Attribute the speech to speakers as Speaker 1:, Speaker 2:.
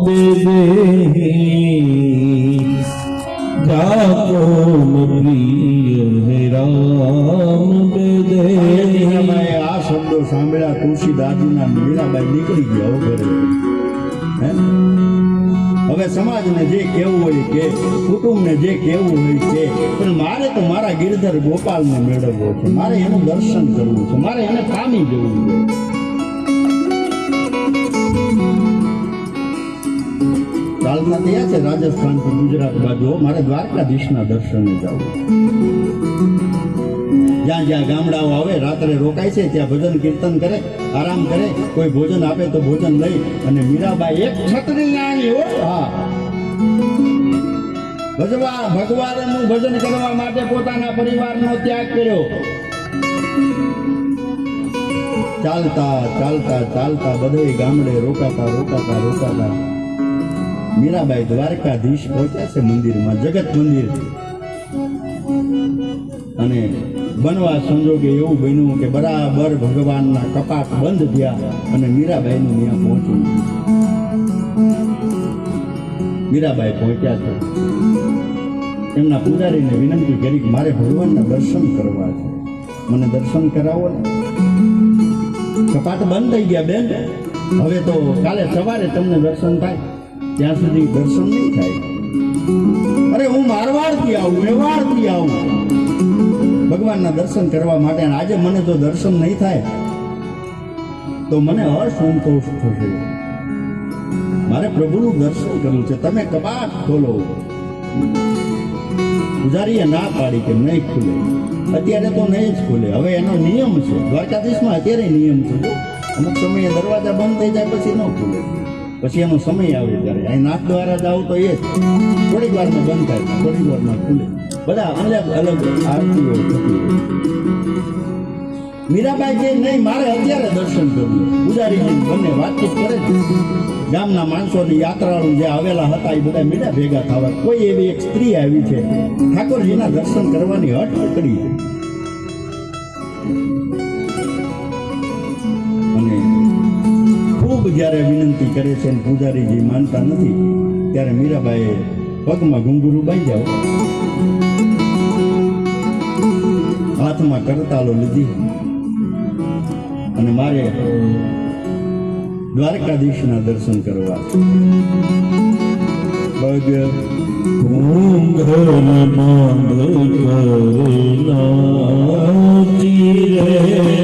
Speaker 1: बेदे जाको प्रिय है राम बेदे।
Speaker 2: આ શબ્દો સાંભળ્યા તુલસીદાસજીના મીરાબાઈ નીકળી ગયા ઘરે। હવે સમાજને જે કેવું હોય કે, કુટુંબને જે કેવું હોય કે, પણ મારે તો મારા ગિરધર ગોપાલને મેળવવો છે, મારે એનું દર્શન કરવું છે, મારે એને પામી જવું છે। ચાલતા થયા છે રાજસ્થાન થી ગુજરાત બાજુ, મારે દ્વારકાધીશના દર્શને જવું। જ્યાં જ્યાં ગામડાઓ આવે રાત્રે રોકાય છે, ત્યાં ભજન કીર્તન કરે, આરામ કરે, કોઈ ભોજન આપે તો ભોજન લઈ અને મીરાબાઈ એક છત્રી નાની હો, હા, ભગવાનનું ભજન કરવા માટે પોતાના પરિવારનો ત્યાગ કર્યો। ચાલતા ચાલતા ચાલતા બધે ગામડે રોકાતા મીરાબાઈ દ્વારકાધીશ પહોંચ્યા છે મંદિરમાં, જગત મંદિર। અને બનવા સંજોગે એવું બન્યું કે બરાબર ભગવાનના કપાટ બંધ થયા અને મીરાબાઈનું ત્યાં પહોંચ્યું। મીરાબાઈ પહોંચ્યા છે, એમના પૂજારીને વિનંતી કરી કે મારે ભગવાનના દર્શન કરવા છે, મને દર્શન કરાવો ને। કપાટ બંધ થઈ ગયા બેન, હવે તો કાલે સવારે તમને દર્શન થાય, ત્યાં સુધી દર્શન નહીં થાય। અરે હું મારવાડથી આવું, મેવાડથી આવું ભગવાનના દર્શન કરવા માટે, આજે મને જો દર્શન નહીં થાય તો મને અસંતોષ થશે। મારે પ્રભુનું દર્શન કરવું છે, તમે કપાટ ખોલો। પૂજારીએ ના પાડી કે નહીં ખુલે, અત્યારે તો નહીં જ ખુલે, હવે એનો નિયમ છે દ્વારકાધીશમાં, અત્યારે નિયમ છે, અમુક સમયે દરવાજા બંધ થઈ જાય પછી ન ખુલે, પછી એનો સમય આવે ત્યારે। અહીં નાથ દ્વારા જાવ તો એ થોડીક વારમાં બંધ થાય, થોડીક વારમાં ખુલે, બધા અલગ અલગ આરતીઓ થતી હોય। મીરાબાઈ કે નહીં, મારે અત્યારે દર્શન કરવું। પૂજારીજી બંને વાતચીત કરે છે, ગામના માણસોની યાત્રાળુ જે આવેલા હતા એ બધા મીરા ભેગા થવા, કોઈ એવી એક સ્ત્રી આવી છે ઠાકોરજીના દર્શન કરવાની હઠ પકડી છે, અને ખૂબ જ્યારે વિનંતી કરે છે અને પૂજારીજી માનતા નથી, ત્યારે મીરાબાઈએ પગમાં ઘુંઘરું બાંધ્યા, હાથમાં કરતાલો લીધી અને મારે દ્વારકાધીશના દર્શન કરવા। પગ
Speaker 1: ઘુંઘર બાંધ કરેલા ચીરે